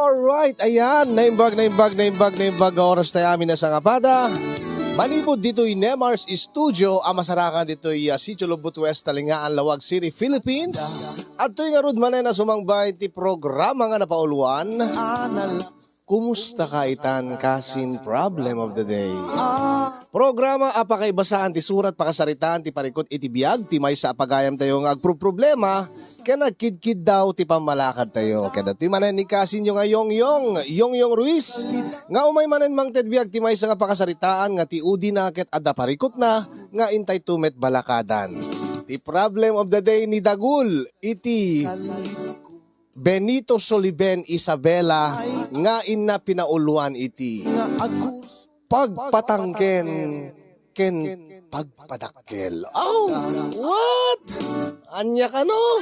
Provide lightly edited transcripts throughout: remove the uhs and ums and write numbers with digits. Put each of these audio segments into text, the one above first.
Alright, ayan. Naimbag oras tayo amin na sa kapada. Malipod dito'y Nemars Studio. Ang masarakan dito'y Sitio Lubot West, Talingaan, Lawag City, Philippines. At to'y nga rod manay na sumangbay ti programa nga napauluan. Kumusta ka itan kasin problem of the day? Programa apakaibasaan ti surat pakasaritaan ti parikot iti biyag ti may sa apagayam tayo nga agproblema kaya nagkidkid daw ti pamalakad tayo. Kaya dati manen ni kasin yung Yongyong Ruiz nga umay manen mang tedbiyag ti may sa nga pakasaritaan nga ti udi nakit adda parikot na nga intay tumet balakadan. Ti problem of the day ni Dagul iti Benito Soliben Isabela nga inna pinauluan iti pagpatangken ken pagpadakkel. Oh, what? Anya ka no?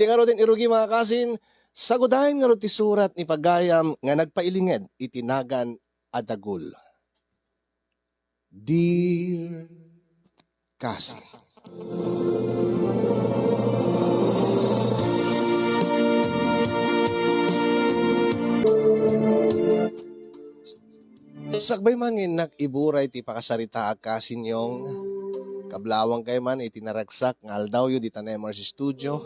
Di nga rin irugi mga kasin, sagudahin nga rin ti surat ni Pagayam nga nagpailinged itinagan adagul. Dear Kasi. Sagbay mangin iburay ti pakasarita kasinyong kablawang kay man itinaragsak nga aldaw yu di Nemars Studio.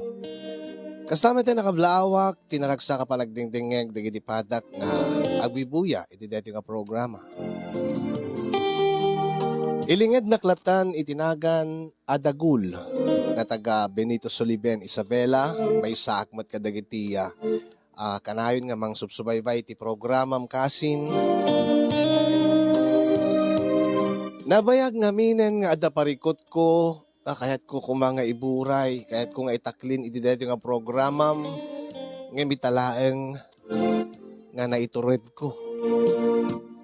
Kasama tayo nakablawak tinaragsak ka palagdingdingeg dagiti padak nga agbibuya iti dati nga programa. Ilinged naklatan itinagan adagul nga taga Benito Soliben Isabela may sakmat kadagiti kanayon nga mang subsubaybay ti programam kasin. Nabayag nga minen nga adda parikot ko, kahit ko kumanga iburay, kahit ko nga itaklin iti dito nga programam, nga mitalaeng nga naitured ko.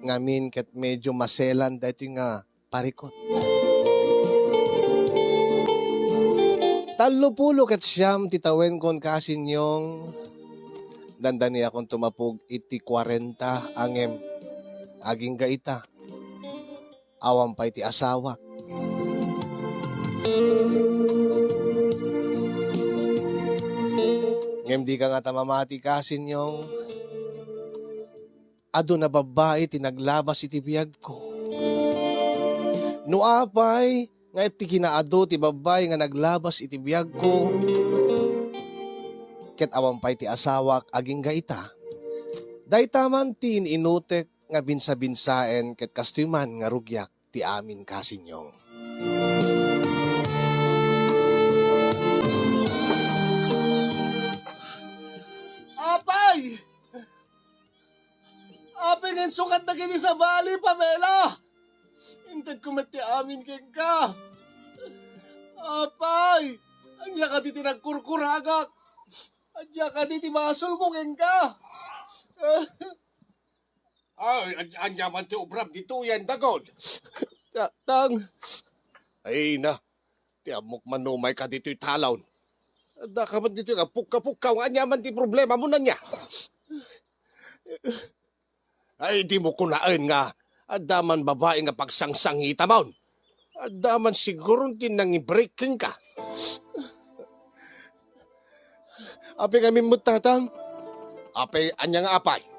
Ngamin kat medyo maselan dito nga parikot. Talupulo kat siyam titawen kon kasin yung dandani akong tumapog iti 40 angem aging gaita. Awang pa iti asawa. Ngem di ka nga tamamati kasin yung ado na babae tinaglabas iti biyag ko. Nuapay nga iti kinaado ti babae nga naglabas iti biyag ko. Ket awang pa iti asawa aging gaita. Daytaman tin inutek nga binsa-binsaen ket kastyuman nga rugyak ti amin kasinyong. Apay! Apay ngayong sukat na kini sa bali, Pamela! Hintad kumat ti amin ken ka! Apay! Anya ka di tinagkurkuragak! Anya ka di timasol ko ken ka! Ay, anya man ti ubrab dito yan, Dagol. Tang, Ay na, ti amok manumay ka dito'y talaw. Da ka man dito'y kapuk-kapuk anya man ti problema mo na niya. Ay, di mo kunaan nga, adaman babae nga pagsangsangita maun. Adaman siguro din nang i-breaking ka. api kami mo tatang, Apay, anya nga apay.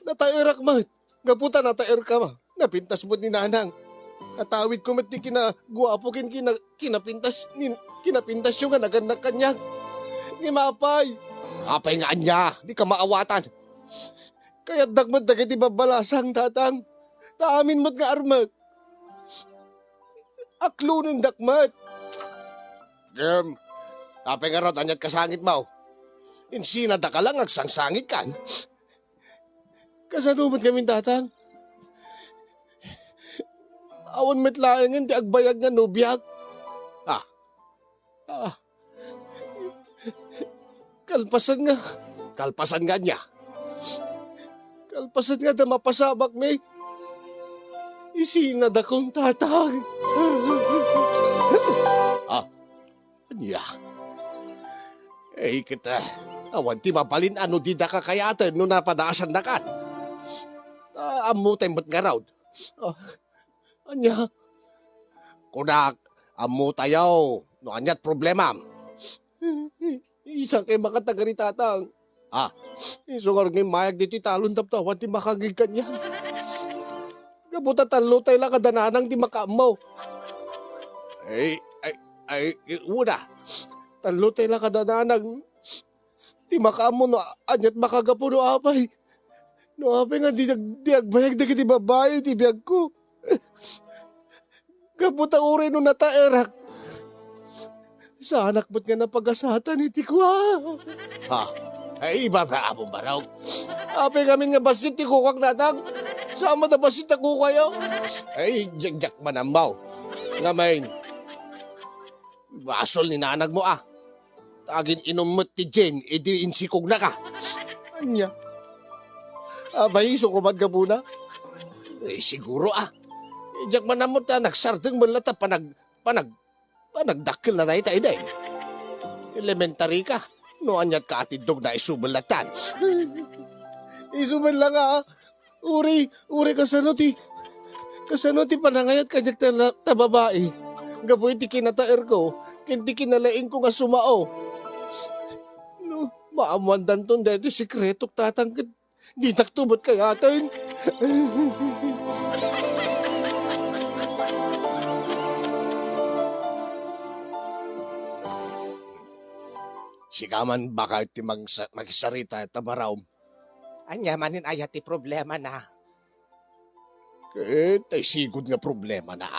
natairak mat. Gaputa natair ka ma. Napintas mo ni nanang. Natawid ko mat di kinagwapo kinapintas yung nga naganak kanya. Ngimapay. Apay nga anya, di ka maawatan. Kaya dagmat dagay di babalasang tatang. Taamin mo't nga armag. Aklunin dakmat. Gem, apay nga rod, anyat kasangit mo. Insina da ka lang, agsangsangit kan. Kasanumat kami tatang. Awan metlaengan di agbayag nga nobyak. Kalpasan nga. Kalpasan nga niya. Kalpasan nga da mapasabak may. Isinad akong tatang. Anya. Eh, kita. Awan ti mapalin ano di da ka kayatan no napadaasan na kan. Amutay mo't nga raw. Anya. Kunak, amutayaw. No anyat problema. Isang kay mga taga ni tatang. Ha? Isungar ngayon mayag dito talon taptawan ti makagig kanyan. Kabuta talo tayo lang kadananang di makamaw. Una. Talo tayo lang kadananang di makamo no anyat makagapo no apay. No apay nga di agbayag na kiti babae ti biyag ko. Kabuta ure no nataerak. Sa anak ba't nga napagasatan iti ko ha? Ay iba ba abong baraw? Apay kami nga basit ti kukwak natang. Sama na basit ako kayo. Ay jagjak manambaw. Nga main. Basol ni nanag mo Tagin inumot ti Jen, edi insikog na ka. Anya? Abay, sukumad ka muna? Siguro Jak manamot nagsardeng malata panagdakil na tayo tayo. Elementary ka. No anyat ka atidog na isubalatan. Isumal lang Uri kasano ti panangayat kanyag ta babae. Gaboy ti kinataer ko, kinti kinalaing ko nga sumao. No, maamuandan ton dito sikretok tatangkid. Di naktubot kaya tayo. Sikaman baka ti magsarita at tabaraw. Anya manin ayat ti problema na. Tay sigod nga problema na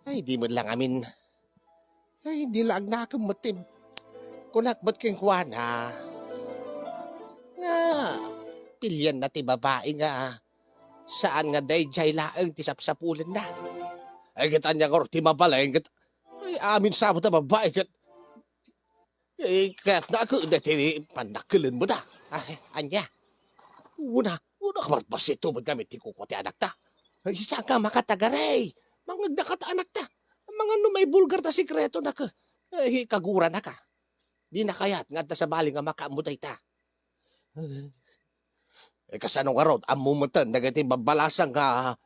Ay di mo lang amin. Ay di lang na akong motiv. Kunak ba't keng kuwana? Nga, pilyan na ti babae nga. Saan nga day jay laang ti sapsapulan na. Ay kita niya kor ti mabalay. Ay amin sa mo ta babae kat. Eh kaya't na ako dati pandakilan mo ta. Ay anya. Una ka magpasito mo gamit ti kuko ti anak ta. Ay saan ka makatagaray. Mangagdakat anak ta. Mga may bulgar ta sikreto na ka. Ay kagura na ka. Di na kayat nga sa bali nga makamuday ta. Eh kasano nga rod, amumutan, nagati babalasang nga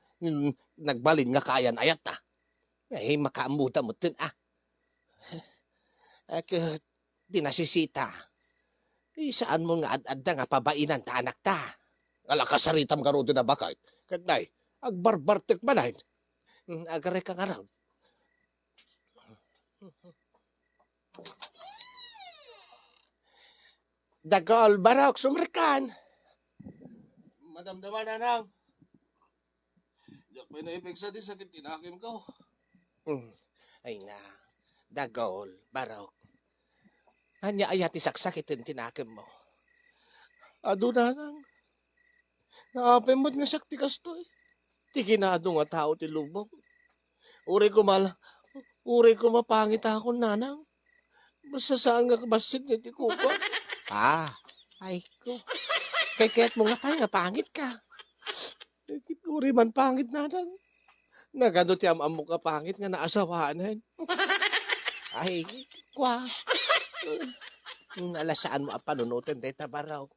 nagbalin nga kayan ayat ta. Eh makamuta mo tin di nasisita. Eh saan mo nga ad-adda nga pabainan ta anak ta. Alakasaritam nga rod na bakit. Katnay, agbarbartek manay. Agare ka nga rod. Dagol, barok, sumrikan. Madamdaman na nang. Yak may naipigsa di sakit tinakim ko. Ay na, dagol, barok. Hanya ayati saksakitin tinakim mo. Ado na nang. Naapemot nga sakti kasto Tiginado nga tao ti lubong. Uri ko mapangit ako nanang. Basta saan nga kabasit niya ti kuko. Ay ko. Kaya't mo nga pangit ka. Uri man pangit nanang. Nagano ti amam mo ka pangit nga naasawaanan. Ay, kwa. Alasaan mo ang panunutin day tabaraw.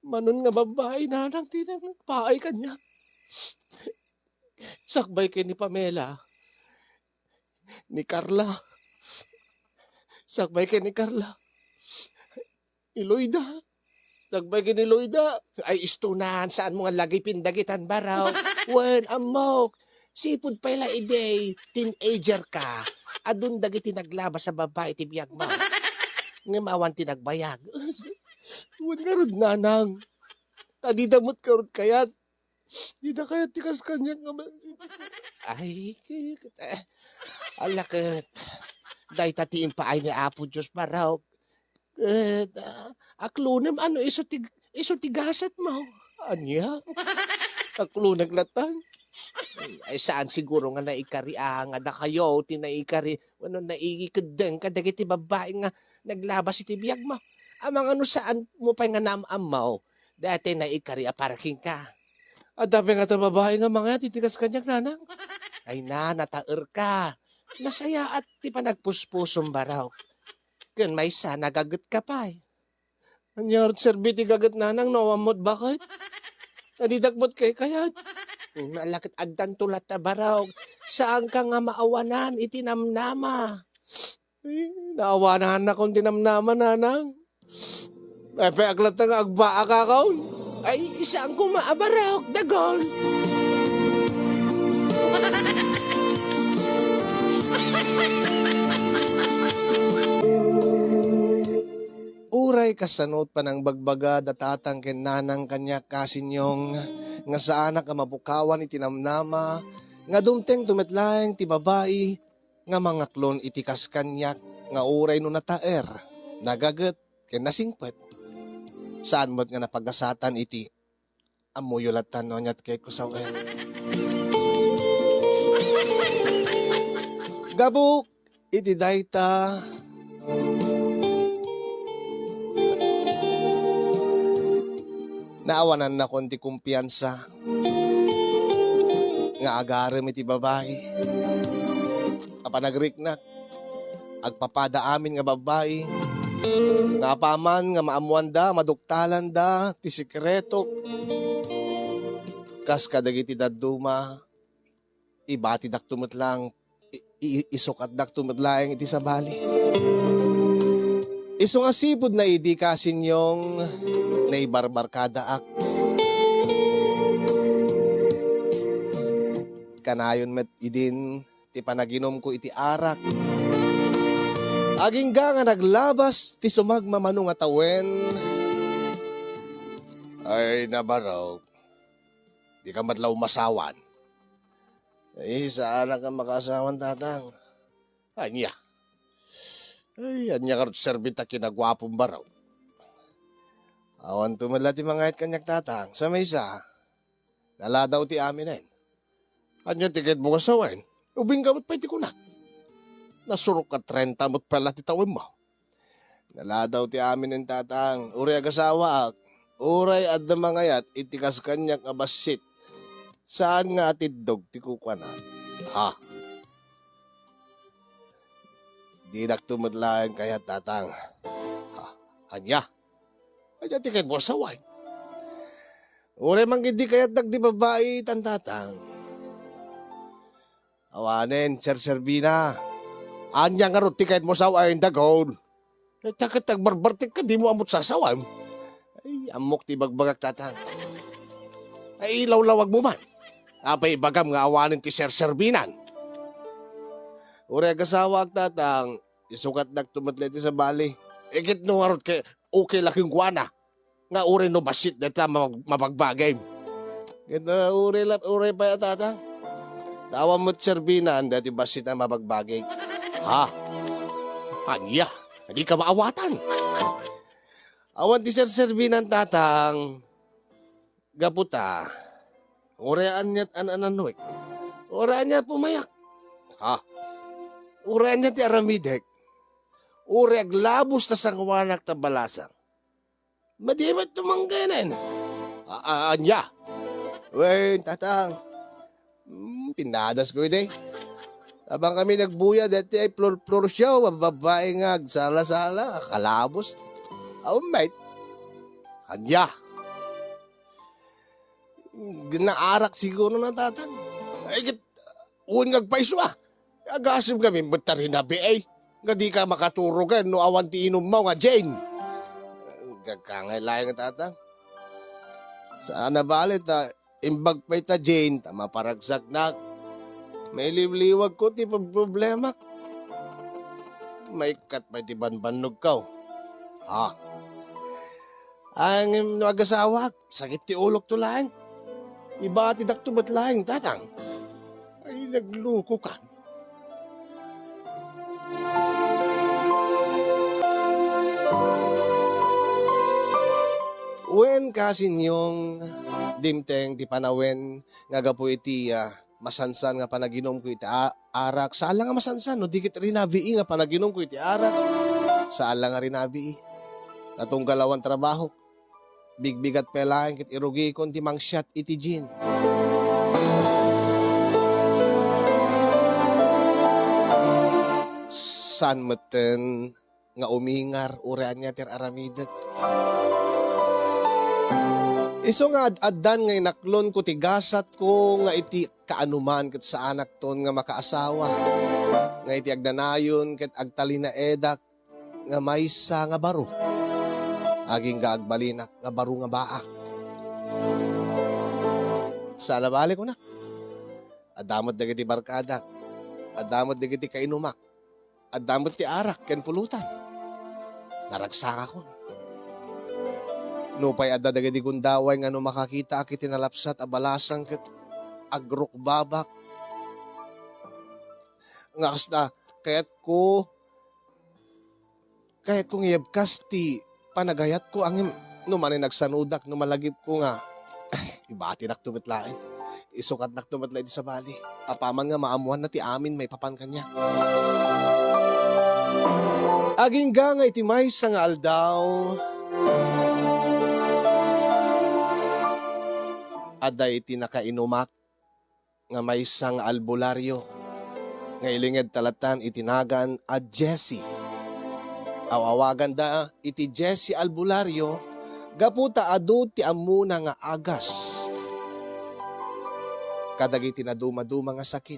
Manon nga babae nanang tinang paay kanya. Sakbay kay ni Pamela. Ni Carla. Sakbay kay ni Carla. Ni Loida. Sakbay kay ni Loida. Ay istunan, saan mo nga lagi pindagitan baraw? Wen, amok. Sipod pala iday, teenager ka. Adun dagiti naglabas sa babae ti biyag mo. Nga mawan tinagbayag. Wen nga rod nanang. Tadidamot ka rod kayat. Di na kaya tikas kanya nga man. Ay, alakit. Dahil tatiin pa ay ni Apo Diyos baraw. Aklunem ano iso tigasat mo. Anya? Aklunag latan. Ay saan siguro nga naikari nga da kayo tinaikari ano naikikadeng kadagiti babae nga naglabas iti biyag mo. Amang ano saan mo pa nga naamam mo. Dati naikari aparaking ka. At dami nga ta babae nga mga titikas kanyang nanang. Ay nataer ka. Masaya at ti panagpuspusong baraw. Kun may sa nagagat ka pa Anyar serbiti gagat nanang nawamot bakit? Nadidakbot kay kayat. Nalakit agdan tulat na baraw. Saan ka nga maawanan itinamnama? Ay, naawanahan na kong tinamnaman, nanang. Pepe, aglat nga agba akakaon. Ay, isang kumaabarok, dagol. Uray kasanot pa ng bagbaga datatang ken nanang kanya kasinyong nga sa anak nga mabukawan iti namnama nga dumteng tumetlaeng ti babae nga mga klon iti kas kanyak nga uray no nataer nagaget ken nasingpet saan mo't nga napagasatan iti amuyulatan no nyat kay kusawen gabuk iti dayta naawanan na konti kumpiyansa nga agarem iti babae. Kapanagrik na agpapada amin nga babae nga apaman nga maamuan da, maduktalan da, ti sikreto. Kas kadagiti daduma, ibati dak tumutlang, isukat dak tumutlang iti sabali. Iso nga sipod na idi kasinyong naibarbarkada ak. Kanayon met idin ti panaginom ko iti arak. Aging nga naglabas ti sumagmamano nga tawen. Ay nabaraw, di ka matlaw masawan. Ay saan ka makasawan tatang? Anya. Ay, anya karot serbita kinagwapong baraw. Awan tumala ti mga kanyak tatang. Sa may isa, nala daw ti amin anya tiket mo kasawain. Ubing kamot pa iti kunak. Nasurok ka 30 mo't pala ti tawin mo. Nala daw ti amin tatang. Uray agasawa ak. Uray at na mga yat itikas kanyak nga basit. Saan nga atidog ti kukwana? Ha? Di nagtumudlaan kaya tatang. Ha? Anya? Anya tiket mo kasawain. Uray mang hindi kaya't nagdi babae tan tatang. Awanin, Sir Servina. Anya nga ro tiket mo sawain dagol. Takot tagbarbartik ka, di mo amot sasawan. Ay, amok ti bagbagak tatang. Ay, ilaw-lawag mo man. Apay bagam nga awanin ti Sir Servinan. Ure kasawag tatang, isukat nagtumatlet sa bali. Ikit no harot kay okay laking guwana. Nga ure no basit data mabagbagay. Kita ure pa ya tatang. Tawa mo't Servinan dati basit na mabagbagay. Ha? Anya? Hindi ka maawatan. Awan ti Sir Servinan tatang. Gaputa. Urean niya't ananoik. Urean niya pumayak. Ha? Urean niya ti aramidek. Ureag labos na sangwanak tabalasang. Madimat tumangganan. Anya? Wen, tatang. Pinadas ko ito. Abang kami nagbuya dati ay plor show, babae nga, sala-sala, kalabos. Mate. Anya? Ginaarak siguro na tatang. Ay, uwan ngagpaiso Agasim kami, ba't rin na eh. Nga di ka makaturugan, no awan ti inom mo nga, Jane. Gagkangay nga tatang. Saan na balit imbag pa ita, Jane, tama paragsak na. May liwliwag ko ti problema. May kat pa ti banbanog ka. Ha? Ang nag-asawak, sakit ti ulok to lang. Iba ti dakto ba't lang, tatang? Ay, nagluko ka. Wen kasin yung dimteng ti panawen nga gapo iti masansan nga panaginom ko iti arak. Saan nga masansan no? Dikit rinabii nga panaginom ko iti arak. Saan nga rinabii. Tatong galawan trabaho. Bigbigat pelaeng kit irugi kon ti mangsyat iti gin. San meten nga umingar urean niya ter aramidet. Iso nga addan nga inaklon ko tigasat ko nga iti kaanuman ket sa anak ton nga makaasawa. nga iti agdanayon ket agtali na edak nga maysa nga baro. Aging gaagbalinak nga baro nga baak. Sana balik ko na. Adamot dagiti barkadak. Adamot dagiti kainumak. Adamot ti arak ken pulutan. Naragsak ako. Nupay adda dagiti gundaway nga no makakita akit tinalapsat abalasang ket agrok babak. Nga kasta kayat ko ngiyabkas ti panagayat ko angim no manay nagsanudak no malagip ko nga ibati nak tumitlain. Isukat nak tumitlain sa bali. Apaman nga maamuhan na ti amin may papan kanya. Aging nga iti maysa nga aldaw. Aday iti nakainumak nga maysa nga albularyo. Nga ilinged talatan itinagan a Jessie. Awawagan da iti Jessie albularyo gaputa adu ti amuna nga agas. Kadagiti na dumaduma nga sakit.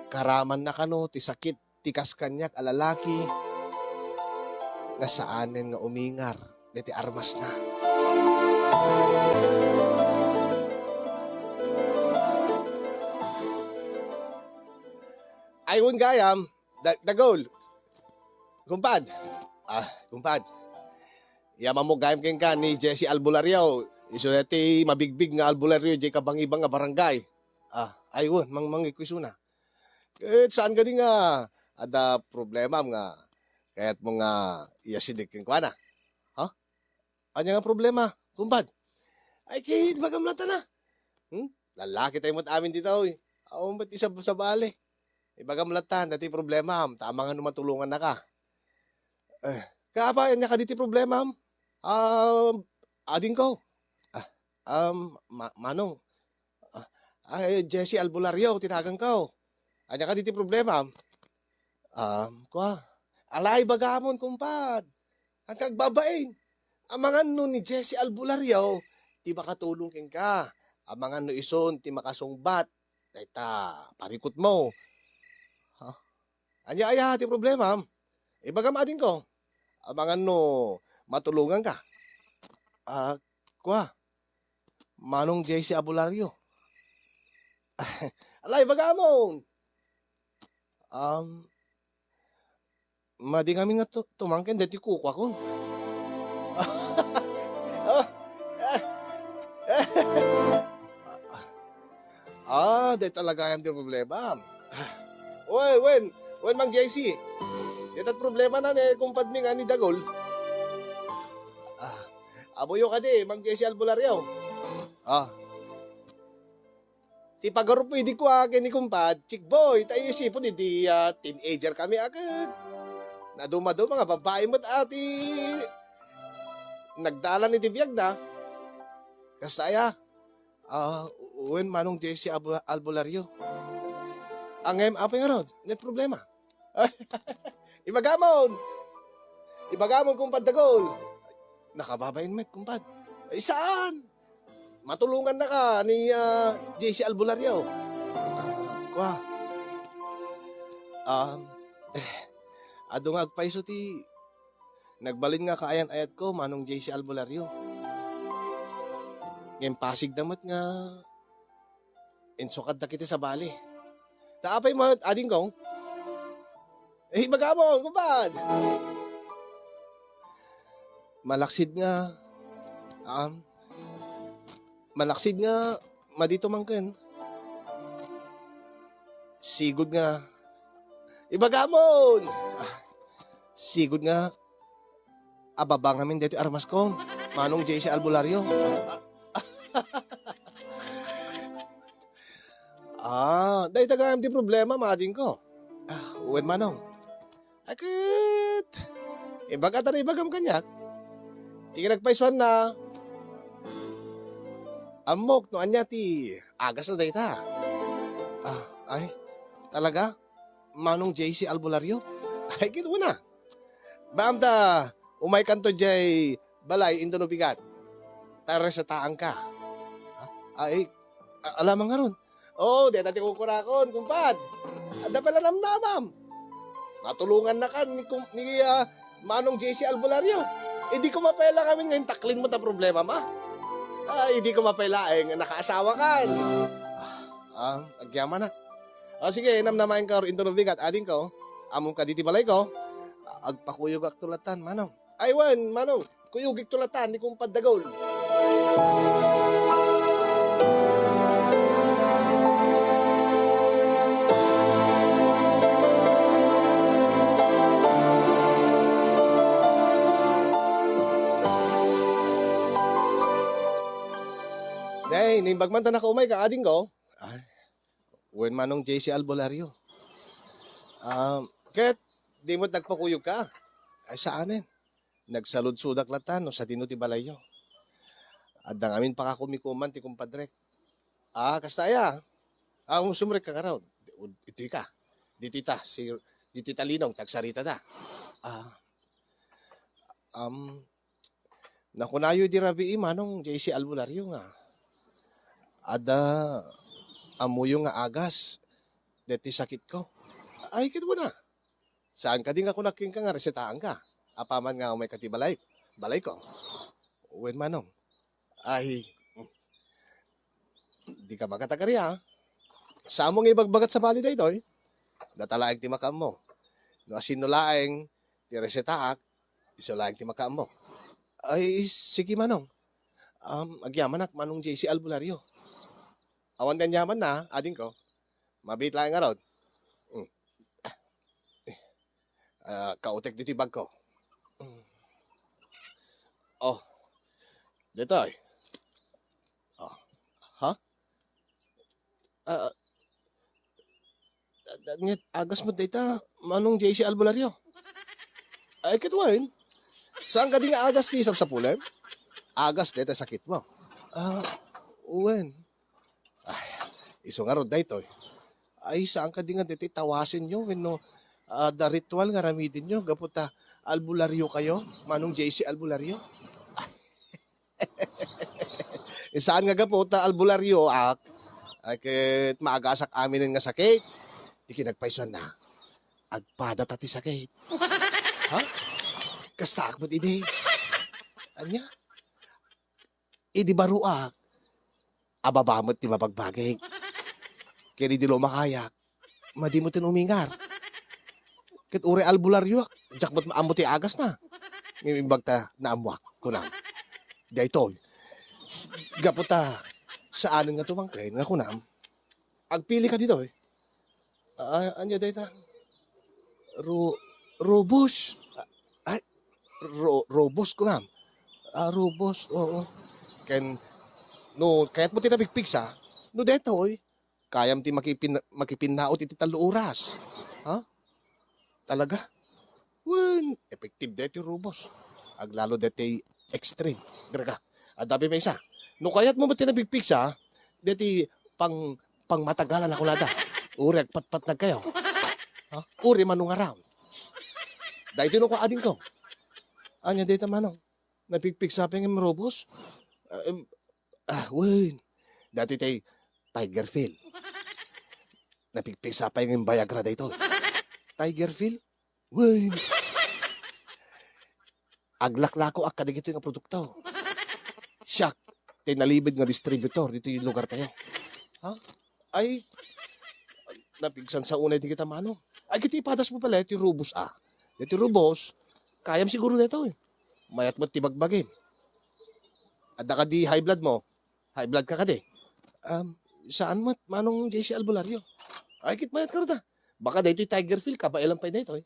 Karaman na kano ti sakit ti kaskanyak alalaki nga saanen nga umingar deti armas na. Ayun gayam, dagol. Kumpad. Kumpad. Yaman mo gayam keng ka ni Jessie Albularyo. Iso nati mabigbig nga albularyo di kabang-ibang nga barangay. Ayun, mangikwiso na. Saan ka din nga ada problema nga kaya't mo nga iyasidik keng kwa na? Ha? Anya nga problema? Kumpad? Ay kaya bagamlata na. Lalaki tayo mo't amin dito. Ako ba't isa sa bali? Ibagamlatan, dati problema. Tama nga numatulungan na ka. Kaapa, anya ka diti problema? Ading ko. Manong. Jessie Albularyo, tinagang ko. Anya ka diti problema? Kwa. Alay bagamon, kumpad. Ang kagbabain. Amangan no ni Jessie Albularyo, ti makatulong king ka. Amangan no ison, ti makasungbat. Dayta, parikot mo. Anya aya ti problema. Ibagam ading ko. Amangan no matulungan ka. Kwa. Manong Jessie Albularyo. Alay bagamon. Madi kami nga tumangkin dati kukwa ko. Dahil talaga yung problema. When mang Jessie. Dito problema na ni kumpad mi nga ni Dagol. Abuyo ka di, mang Jessie Albularyo. Ti pagarup mo hindi ko akin ni kumpad, chick boy, tayo isipon hindi teenager kami agad. Naduma-duma nga babae mo't ati nagdala ni tibiyag na. Kasaya, uwin manong Jessie Albularyo. Ang apa nga ron, net problema. Ibagamon kumpad Dagol. Nakababayin met kumpad. Ay saan? Matulungan na ka ni Jessie Albularyo. Kwa. Ado nga agpaiso ti nagbalin nga kaayan-ayat ko manong Jessie Albularyo. Ngayon pasig damat nga insukad na kita sa bali. Taapay mo ading kong. Bagamon, kumpad. Malaksid nga madito mangken. Sigod nga ibagamon. Sigod nga ababang amin dito armas ko. Manong Jessie Albularyo. Dahil tagayam di problema mading ko. Uwan manong. Akit. Ibagatan na ibagam kanyak. Tingin nagpaisuan na. Amok no anya ti agas na dayta. Ay, talaga? Manong Jessie Albularyo? Ay, kito na. Baam ta, umay kanto jay balay indo no bigat. Tara sa taang ka. Ay, alamang nga ron. Oh, di natin kukurakon, kumpad. Ada pala namnamam. Natulungan na ka ni Manong JC Albulario. Hindi ko mapela kami ngayon taklin mo ta problema ma. Hindi ko mapela nakaasawa ka. Agyaman na. Sige, namnamain ka rin ng bigat. Ading ko, among ka diti balay ko. Agpakuyog ak tulatan, Manong. Aywan, Manong. Kuyugik tulatan, di kong padagol. Nay, nimbag man ta nakaumay ka, ading ko. Ay, wen Manong JC Albulario. Ket, di mo't nagpakuyog ka. Ay, saanin? Nagsalud-sudak latan no, sa dinuti balayo. Adang amin pakakumikuman ti kumpadrek. Kastaya. Sumrek ka karon. Ito ka. Dito ita linong, tagsarita da. Nakunayo di rabi Manong JC Albulario nga. Ada amuyo nga agas. Deti sakit ko. Ay, kit mo na. Saan ka din ako naking ka nga resetahan ka? Apaman nga umay katibalay. Balay ko. Uwen Manong. Ay, di ka makatagari ha. Sa among ibagbagat sa bali da ito eh. Datalaeng ti makam mo. No asinulaeng ti resetaak, isulaeng ti makam mo. Ay, sige Manong. Agyaman ak Manong JC Albulario. Awan dan yaman na, ading ko. Mabit lang nga rod. Kautek dito bag ko. Oh. Dito eh. Oh. Ha? Agas mo dito, Manong JC Albulario. Ay, kitwain. Saan ka di nga agas ti sa pulem? Agas dito sakit mo. Uwen. Ay, iso nga rod dito eh. Ay, saan ka di nga dito tawasin nyo, no? The ritual nga ramidin nyo, gaputa Albulario kayo, Manong JC Albulario. Saan nga gaputa Albulario ak, ay ket maagasak amin nga sakit, di kinagpaisan na, agpada tati sakit. Ha? Kastaak mo't idi. Anya? Idi baruak, ababamot ti mapagbagay. Kaya di lo makayak, madi mo tinumingar. Ket ure Albulario, jakbot maamot ti agas na. Ngimimbag ta naamuak ko lang. Daytoy. Gaputa, saan nga tumangkay nga kunam? Agpili ka dito eh. Anya dayta? Robos. Ay, robos kunam. Robos, oo. Kaya't mo tinabigpig sa, no daytoy, kayam ti makipinnaot iti talo oras. Ha? Talaga? Wen, effective deti robos. Aglalo deti extreme. Graga. Adabi may isa. No kaya't mo ba tinabigpig sa, deti pang matagalan ako lada. Uri agpatpat na kayo. Ha? Uri manung around. Dahil tinong ko ading ko. Anya deta manong. Napigpig sa pengim robos. Wen. Dati tay Tigerfield. Napigpig sa pengim Viagra dito. Tigerfield? Wen. Aglaklako ak kadigito yung produkto. Siyak, tinalibid nga distributor dito yung lugar tayo. Ha? Ay, napigsan sa unay di kita manong. Ay, kiti padas mo pala, ito yung rubos Ito yung rubos, kayam siguro nito eh. Mayat mo tibagbagin. At ka di high blood mo. High blood ka kadi. Saan mo, Manong JC Albulario? Ay, kit mayat ka rin Baka dito yung Tigerfield ka, ba ilang pa dito eh.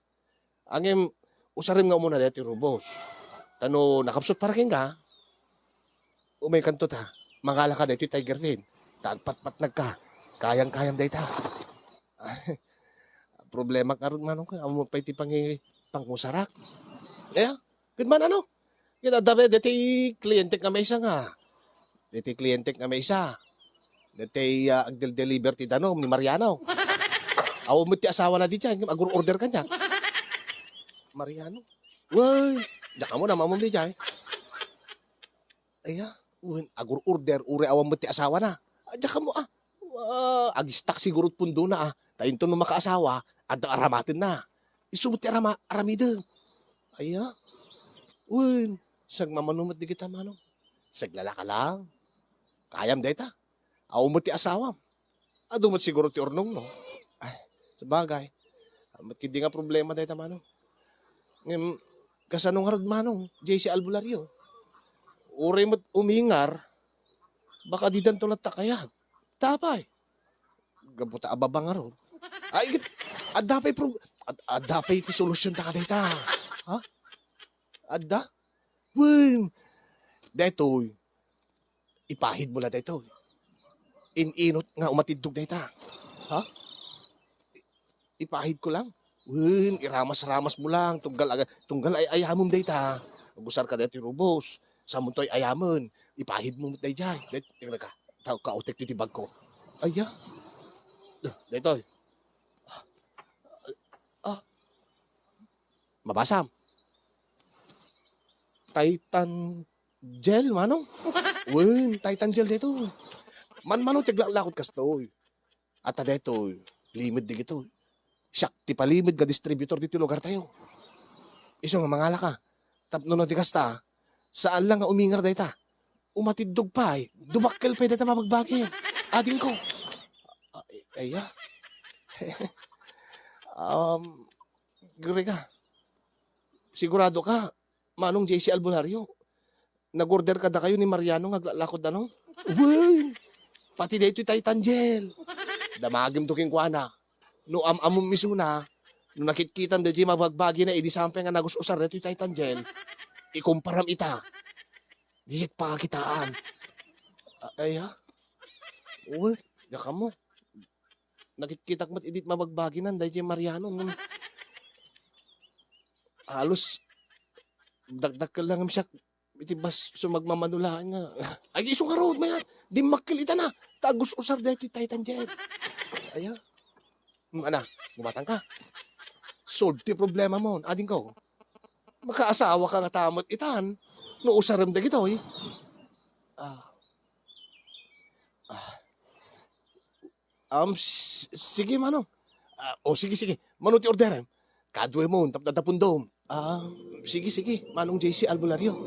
Angem, usarim nga muna dito yung rubos. Tano, nakapsot paraking ka, umay kanto ta, mangala ka dito yung Tigerfield. Tagpat-pat nagka, kayang-kayang dito. Problema ka rin Manong ka, amo pa iti pangusarak. Good man ano? Kita dapat dito yung kliyente nga may isa nga. Dito yung kliyente nga may isa. Dito yung agdel-deliver ti Danom ni Mariano. Awo mo ti asawa na di dyan, agur-order ka niya. Mariano? Uy, diyan mo na mamam di dyan. Agur-order, ure awam mo ti asawa na. Diyan mo Agistak siguro pundo na tayo to no makaasawa, at aramatin na. Isumot ti aramida. Aya, uy, sag mamanumot di kita manong. Saglala ka lang. Kayam deta. Aumot ti asawam. Adumot siguro ti ornong no. Ay, sabagay. Amat kidi nga problema deta manong. Ngem, kasanong harad manong, JC Albularyo. Uray mo't umingar, baka di dan tulat takayat. Tapay. Gabuta ababa nga ron. Ay, adapay iti solusyon ta ka deta. Ha? Adda? Wen. Detoy. Ipahid mo la detoy. Inot nga umatidog deta. Ha? Ipahid ko lang. Wen, iramas-ramas mo lang. Tunggal ay ayamom deta. Agusar ka deti rubos. Samon to'y ayamon. Ipahid mo day jay. Yung ka. Tao ka utek yung tibag ko. Aya. Detoy. Mabasam. Titan gel, manong. Wen, Titan gel dito. Man-manong tiglakot kastoy. At dito, limit di gito. Siyak, ti palimit ka distributor dito lugar tayo. Iso nga mangala ka. Tapno no di kasta. Saan lang nga umingar dita. Umatidog pa eh. Dumakkel pa dita mabagbagi. Ading ko. Aya. Gure ka. Sigurado ka. Manong JC Albularyo. Nag-order ka da kayo ni Mariano ngaglalakod na no? Uy! Pati dito Titan gel. Damagim to king kuana. No amum misuna. No nakitkitan da di mabagbagi na sampe nga nagus-usar dito Titan gel. Ikumparam ita. Disit pa kitaan. Ay ha? Uy, yaka mo. Nakitkitak mat edit mabagbagi nan da di Mariano. Halos dagdag ka lang siya. Iti bas sumagmamanulaan nga. Ay, isong nga road, maya. Di makilita na. Tagus usar dito Titan gel. Aya. Ana, bumatang ka. Solve ti problema mo. Ading ko. Makaasawa ka nga tamot itan. No usaram da gito eh. Sige mano. Sige. Mano ti orderan. Kadwe mo, tapdadapundom. Sige. Manong JC Albularyo.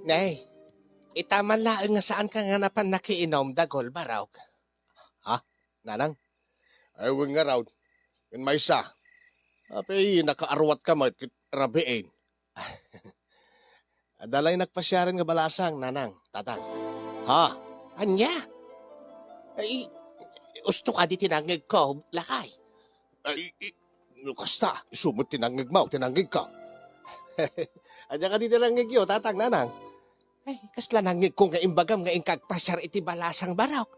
Nay, itaman laang nga saan ka nga napan nakiinom dagol baraw. Ha? Nanang? Ay, weng nga raw. Yan may isa. Apay, nakaarwat ka rabiin. Adalay nagpasyarin nga balasang, nanang, tatang. Ha? Anya? Ay, usto ka di tinangig ko, lakay. Ay, kasta, isumot tinangig mo, tinangig ka. Anya ka di tinangig yo, tatang, nanang. Ay, kasla nangig ko nga imbagam nga ingkagpasyar iti balasang barok.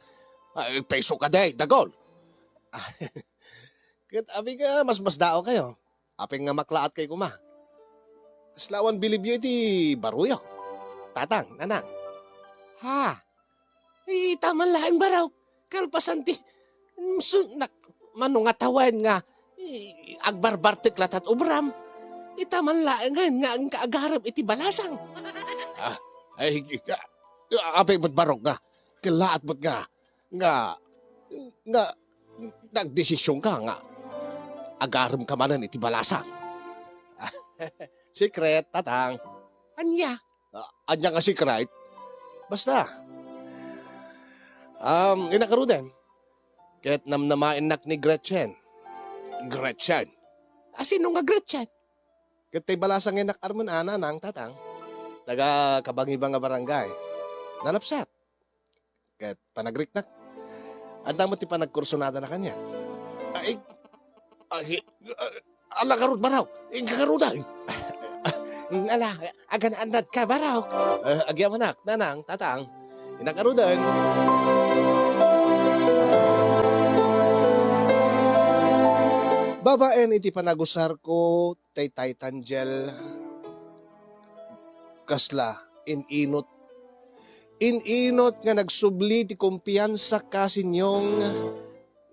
Ay, peso ka day, dagol. Kat abi ka, mas dao kayo. Aping nga maklaat kay kuma. Slawan bilib yo iti baruyo. Tatang, nanang. Ha? Ay, taman laing baraw. Kalpasan ti. Manungatawan nga. Agbarbartik latat ubram. Itaman laing nga ang kaagarap iti balasang. Ay, apay ba't barok nga? Kilaat ba't nga nagdesisyon ka nga. Agaram ka manan iti balasang. Secret, tatang. Anya? Anya nga secret? Basta. Inakaruden. Kahit namnamain nak ni Gretchen. Gretchen? Sino nga Gretchen? Kahit tay balasang inak armon nanang, tatang. Taga kabangibang nga barangay. Nalapsat. Kahit panagrik na. Anda mo ti panagkursunada na kanya. Ala karod baraw. Ingkakaruday. Ala, agan anad ka baraw. Agyaw anak, nanang, tatang. Inakarudan. Babaen iti panagusar ko tay Titan gel. Kasla, inot nga nagsubli ti kumpiyansa kasinyong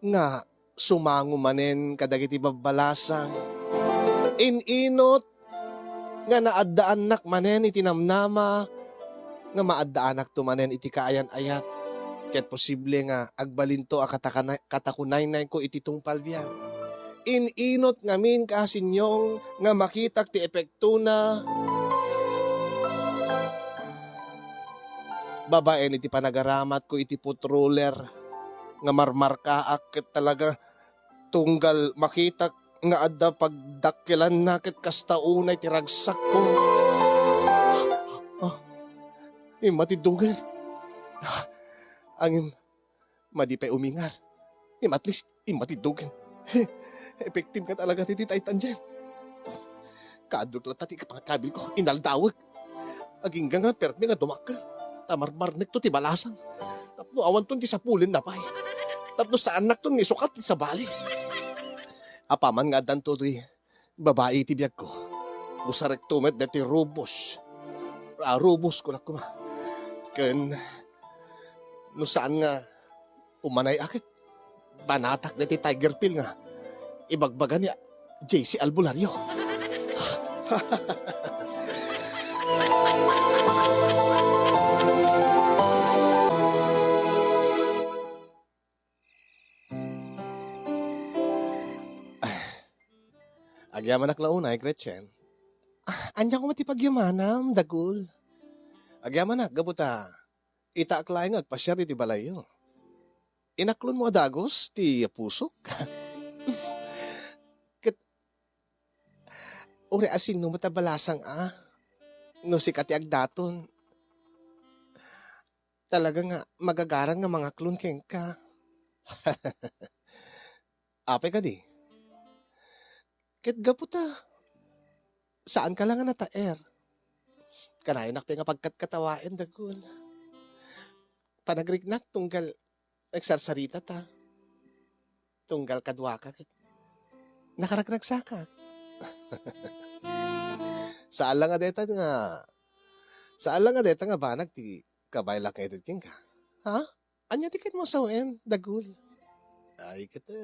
nga sumango manen kadagiti babalasang. Inot nga naadaanak manen iti namnama, nga maadaanak to manen iti kaayan ayat. Ket posible nga agbalinto a katakunay ko iti tungpal biyan. Ininot ngamin kasinyong nga makitak ti epekto na babaen iti panagaramat ko iti putroller nga marmarka ket talaga tunggal makitak nga adda pagdakkelan na ket kastaunay ti ragsak ko. Matidugan. Angin madipay umingar. At least matidugan. Effective ka talaga titi Titan Gel. Kadot lang tati kapangkabil ko inaldawag. Aging nga permi nga dumakal. Tamarmarnek to ti balasang. Tapno awan to ti sapulin na pay. Tapno sa anak to ni sukat ti sa bali. Apaman nga dan to ti babae ti biyag ko. Usarek tumet na ti rubos. Rubos ko na kuma. Ken no saan nga umanay akit. Banatak na ti Tiger Pill nga. Ibagbagan niya JC Albulario. Agyaman ak launay, Gretchen. Andiyan ko matipagyamanam, dagul. Agyaman ak, gabuta. Itaak laing agpasyar iti balayo. Inaklon mo adagos, ti pusok. Uri asin no matabalasang no si kati agdaton. Talaga nga magagaran nga mga klon keng ka. Apay ka di. Ket gaputa. Saan ka lang nga nataer? Kanayon nakti nga pagkatkatawain dagol. Panagrignak tunggal nagsarsarita ta. Tunggal kadwa ka. Nakaragragsaka. Saan lang nga deta nga banag ti kabayla kay king ka. Ha? Anya tiket mo sa uen, dagul. Ay kita.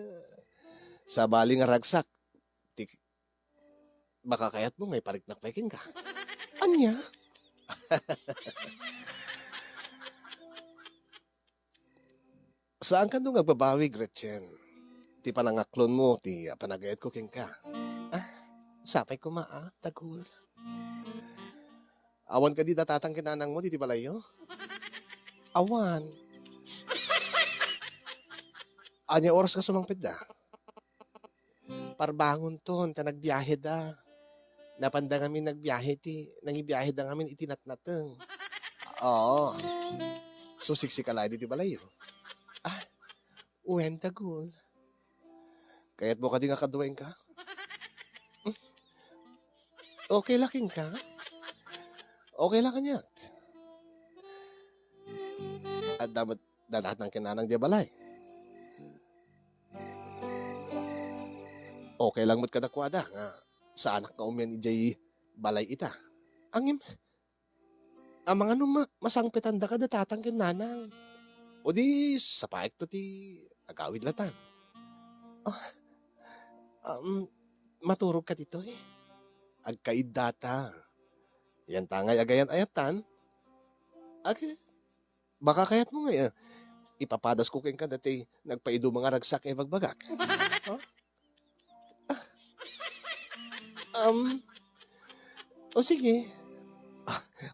Sa bali nga ragsak. Baka kayat mo may pariknak peking ka. Anya? Saan ka nung nagbabawi, Gretchen? Ti panangaklon mo, ti panagayat ko king ka. Sapay ko dagul. Awan ka di datatang kinanang mo, di balayo? Awan. Anya oras ka sumangpit da? Parbangon ton, ta nagbiyahe da. Napanda kami nagbiyahe nangibiyahe da ngamin itinatnateng. Oo. So siksikalay di balayo. Uwen dagul. Kaya't mo ka di nga kaduweng ka? Okay laking ka? Okay lang kanya. At dapat dadat ng kinanang di balay. Okay lang mo't kadakwada nga sa anak ka umyan ijay balay ita. Ang mga masangpitan da ka datatang kinanang. O di sa paik to ti agawid latan. Maturog ka dito agkaid data. Yan tangay agayan ayatan. Baka kayat mo ngayon. Ipapadas ko keng ka dati nagpaido mga ragsak e bagbagak. O sige.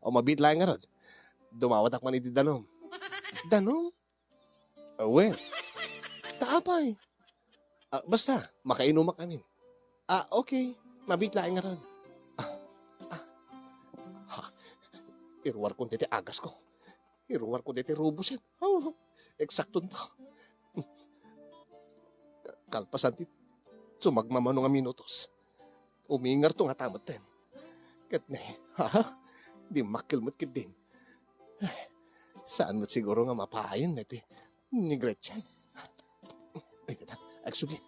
O mabit lang nga ron. Dumawat ak man iti danom. Danom? Well, taapay. Basta, makainumak amin. Okay. Mabit lang nga ron. Iruwar ko dito agas ko. Iruwar ko dito rubos yan. Eksakto to. Kalpasan ti sumagmamano nga minutos. Umingar to nga tamat ten. Kat na di makilmot kit din. Saan mo't siguro nga mapahayon na ito ni Gretchen. Ay, natat. Agsugi.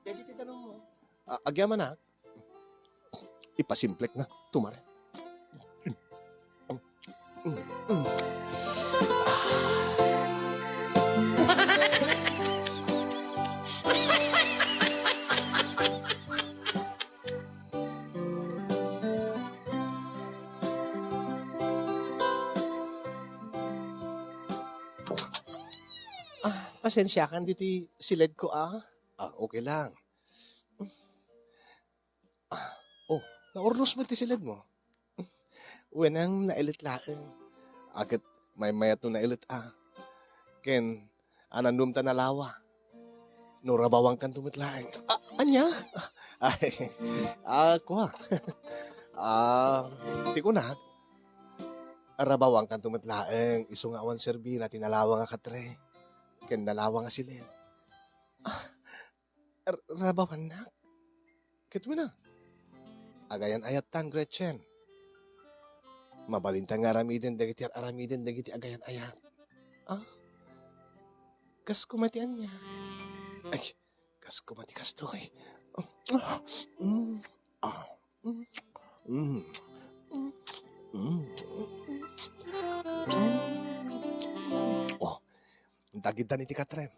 Dito tanong mo. Agyaman na. Ipasimplek na. Tumare. Pasensya kan dito silid ko okay lang. Oh, naurnos mo ti silid mo. Wenang nailit laeng. Agad may mayat no nailit Ken, anandum ta nalawa. Nurabawang kan tumit laeng. Anya? Ay, ako di ko na. Arabawang kan tumit laeng. Isungawan serbi na tinalawa nga katre. Ken nalawa nga silid. Rabawan na. Kitwi na. Agayan ayat tan, Gretchen. Mabalintan nga aramiden dagiti agayan ayat. Kas kumatian niya. Ay, kas kumati kastoy. Oh, dagitan iti katrem.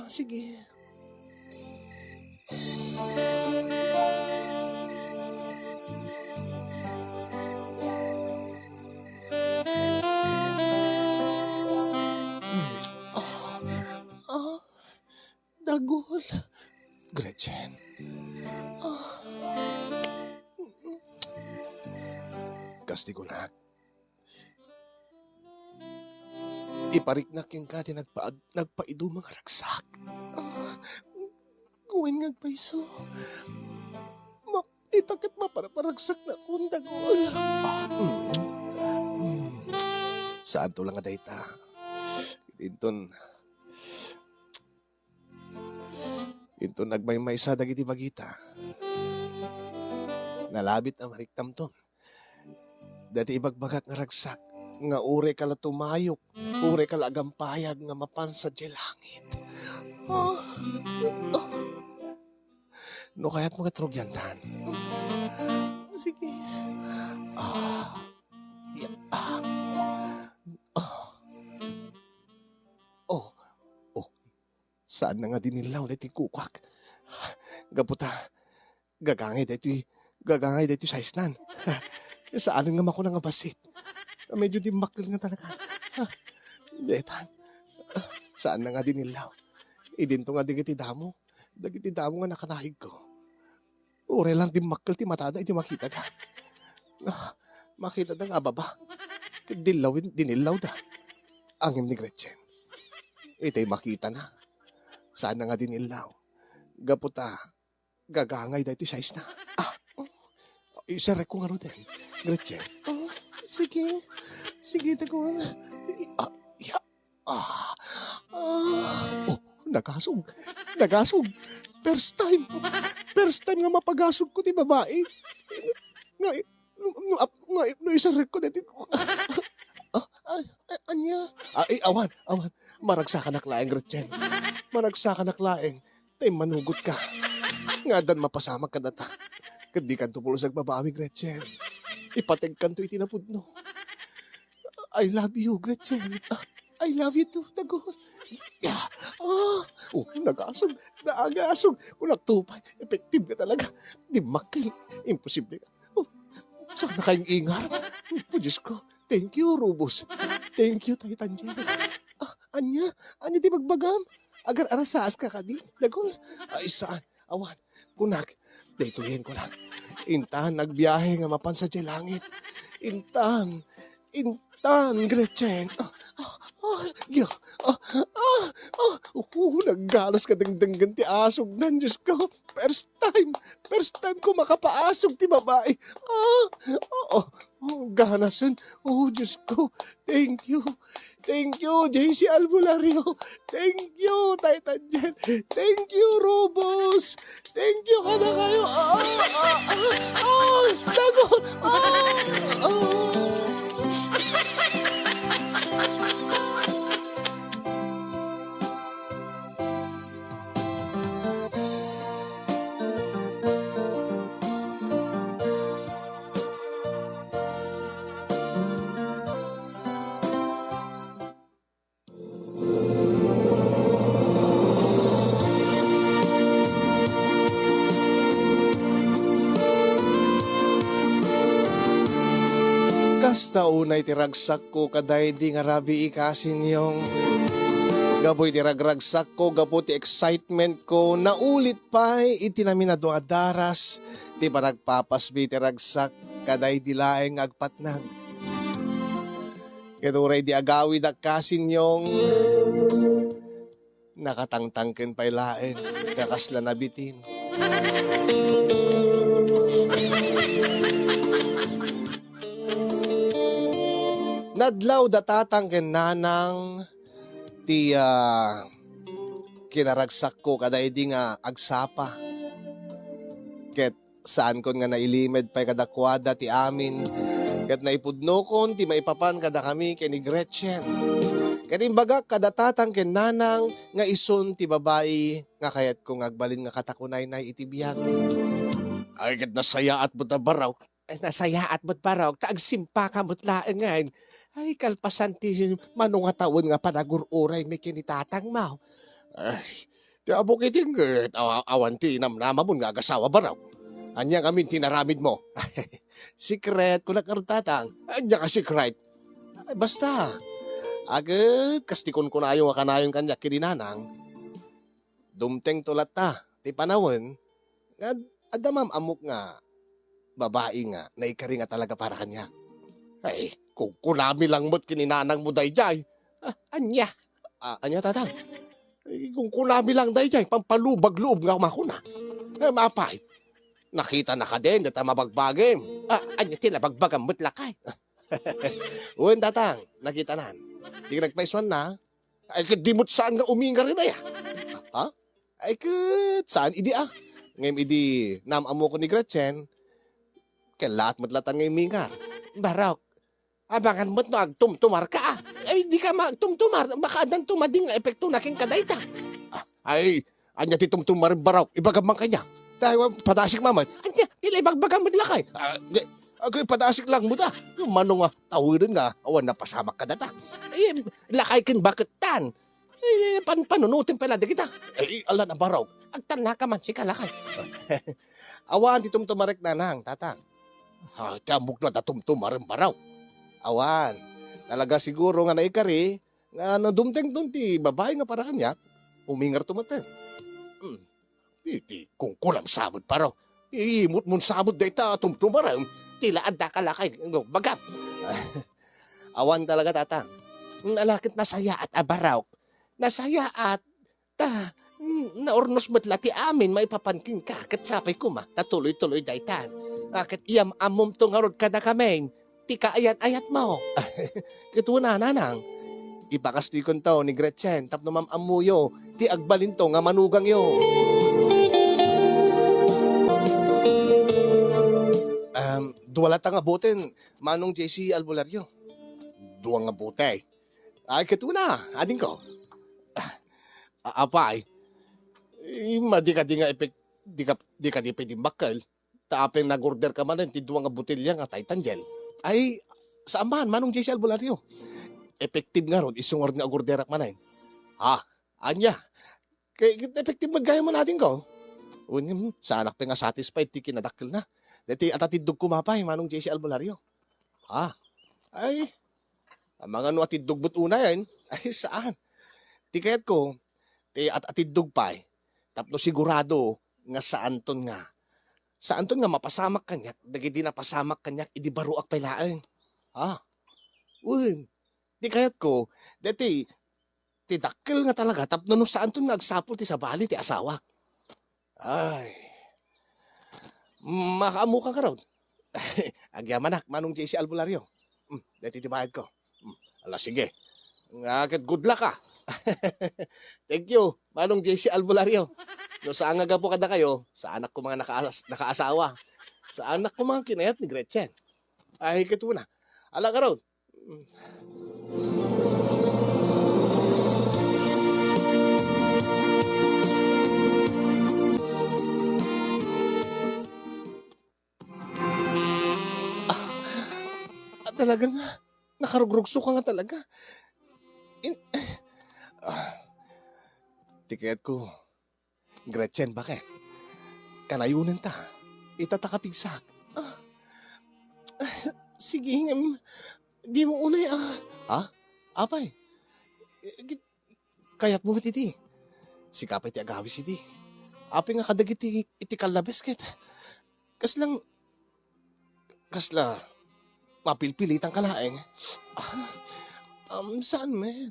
Sige. Dagol. Gretchen. Kasti ko na. Iparik na king kati nagpaido mga ragsak. Gawin nga paiso. Itakit maparaparagsak na kung dagol. Saan to lang nga dayta? Inton nagmaymay sa dagiti bagita. Nalabit na mariktam ton. Dati ibagbagak nga ragsak. Nga ure kala tumayok. Ure kala agampayag nga mapansa di langit. No kaya't mga trogyandan. Sige. Saan na nga dinilaw na iti kukwak? Gaputa, gagangay dito sa isnan. Saan nga mako nga basit? Medyo dimakil nga talaga. Detan, saan na nga dinilaw? Idinto nga digiti damo nga nakanahig ko. Ure lang dimakil ti matada, iti makita ka. Makita da nga baba. Dinilaw da. Angim ni Gretchen. Itay makita na. Saan na nga dinilaw? Gaputa, gagangay dahito sa isna. Isarek ko nga ro din. Gretchen. Sige. Sige, tagon. Sige. Nagasog. First time nga mapagasog ko ti babae. No isarek ko dito. Anya? Awan. Maragsakan naklaeng, Gretchen. Maragsakan naklaeng. Tay manugot ka. Nga dan mapasamag ka data. Kadi kan tupulo sa babawi, Gretchen. Ipateg kan to itinapudno. I love you, Gretchen. I love you too, Tagol. Naagasog. Kung nagtupay, effective ka talaga. Di makil. Imposible ka. Saan na kayong ingar? Diyos ko. Thank you, Rubus. Thank you, Titan J. Anya di magbagam. Agar arasaas ka di. Dagol. Saan? Awan. Kunak. Daytoyen ko lang. Intan, nagbiyahe nga mapansa di langit. Intan, Gretchen. Naggalos ka dengdenggan ti asog nan, Diyos ko. First time ko makapaasog ti babae. Ganasan. Diyos ko. Thank you, JC Albulario. Thank you, Titan Jen. Thank you, Robos. Thank you ka na kayo. Dagon. Basta unay tiragsak ko kaday di nga rabi ikasin yung gaboy tiragragsak ko, gapo ti excitement ko, naulit pa iti namin na doa daras, ti panagpapasbi tiragsak, kaday dilaeng agpatnag. Keduray di agawid akasin yung nakatangtangken pa'y laeng, kakasla nabitin. Nadlaw datatang ken nanang ti kinaragsak ko kada di nga agsapa. Ket saan kon nga nailimed pa'y kadakwada ti amin. Ket naipudno kon ti maipapan kada kami ken ni Gretchen. Ket imbaga kadatatang ken nanang nga ison ti babae nga kayat kong agbalin nga katakunay na iti biyag. Ay ket nasayaat mo ta baraw. Nasayaat mo't baraw, taagsimpa ka mo't laengan. Ay, kalpasan ti manunga taon nga panagururay may kinitatang mo. Ay, ti abo kiting awan ti namnama mo nga agasawa baraw. Anya kami tinaramid mo. Secret ko na karutatang. Anya ka secret. Ay, basta. Agad, kastikon ko na yung akanayon kanya kininanang. Dumteng tulat ta, ti panawin. Adamam amok nga babae nga, naikari nga talaga para kanya. Ay, kung kunami lang mo't kininanang mo dayjay. Anya? Anya tatang? Ay, kung kunami lang dayjay, pampalubag-loob nga makuna. Mapay, nakita na ka din, data mabagbagim. Anya tila bagbagam mo't lakay. Uwan tatang, nakita nan. Di nagpaiswan na. Ay, di mo't saan nga uminga rin na ya. Ha? Ay, saan idi Ngayon idi, namamo ko ni Gretchen, kaya lahat matlatan ngayon mingar. Barok, abangan mo't no agtumtumar ka Ay, di ka magtumtumar. Baka adan tumading nga epekto na king kadayta. Ay, anya ti tumtumar barok. Ibagabang kanya. Dahil padasik mamay. Anya, tila ibagbagan mo nila kay. Agay padasik lang mo da. Yung manong tawirin nga, awan na pasamak ka data. Ay, lakay kin bakit tan. Ay, panunutin pala di kita. Ay, ala na barok. Agtan na ka man si kalakay. Awan ti tumtumarek na nang, tatang. Tiamok na datumtumarang baraw. Awan, talaga siguro nga naikari, nga dumteng dun ti babae nga para kanya, umingar tumaten. Kung kulam samod paraw, iimot mon samod day ta tumtumarang, tila adda kalakay, bagam. Awan talaga tatang, nalakit nasaya at abaraw, nasaya at naornos matla ti amin maipapankin ka, kat sapay kuma, tatuloy-tuloy day tan. Bakit iyam amom to nga rod kada kameng, ti kaayat-ayat mo. Kito na nanang, ipakasti kon to ni Gretchen, tapno mam amuyo, ti agbalin to nga manugang yo. Duwala ta nga boten, manong JC Albularyo. Duwang nga bote. Ay, kito na, ading ko. Apay, di ka di nga di ka di pwede bakal. Taapeng nag-order ka man ti duwang nga botelya nga Titan Gel. Ay, saan man, manong JC Albularyo. Effective nga ron, isungor nga orderak man ay. Anya. Kaya effective magaya mo natin ko. Sa anak pa nga satisfied, ti kinadakil na. Dati atatidog kumapay, manong JC Albularyo. Ay, ang mga no atidog but una yan, ay saan? Ti kayat ko, ti atidog pa tapno sigurado nga saan ton nga. Saan ton nga mapasamak kanyak, dagiti na pasamak kanyak, idi baruak pailaan. Ti kayat ko, dati, ti dakil nga talaga, tapno no saan ton nga agsapol ti sabali ti asawak. Ay, makaamu ka ron. Agyamanak, manong JC Albularyo. Dati ti bayad ko. Ala, sige. Ngakit good luck ka. Thank you, manong JC Albularyo. No, saan nga po kada kayo, sa anak ko mga nakaasawa. Sa anak ko mga kinayat ni Gretchen. Ay, kito na. Ala ka ron. Talagang nakarugrugso ka nga talaga. Tiket ko. Gretchen, bakit? Kanayunan ta. Itatakapigsak. Sige, di mo unay Ha? Apay? Kayat mo iti. Si kapay ti agawis iti. Apay nga kadag iti kalabes ket. Kasla, mapilpilitang kalaeng. Saan met?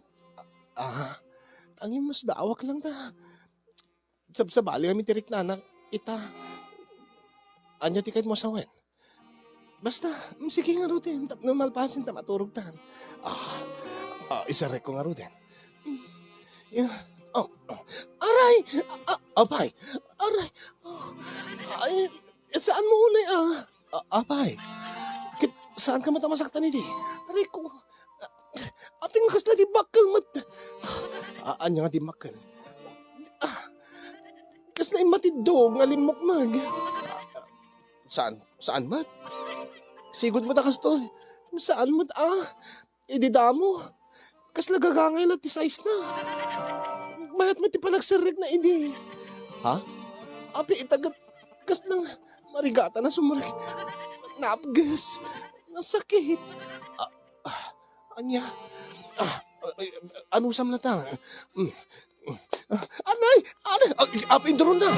Ang mas daawak lang ta. Sabali kami tirik na anak, ita. Anya ti kahit mo sawen. Basta, sige nga rutin. Tapno malpasin ta maturog tan. Isarek ko nga rutin. Aray! Apay! Aray! Ay, saan mo unay apay? Saan ka matamasaktan iti? Aray ko. Aping kasla di bakal mat. Anya nga di makal. Kasla imatidog nga limok mag. Saan mat? Sigod mo ta kastor. Saan mat ididamo. Kasla gagangay lang ti size na. Mayat mo ti panagsarig na idi. Ha? Api itagat kaslang marigata na sumarig. Napgas. Nasakit. Anya. Anusam na ta. Anay! Api indron na.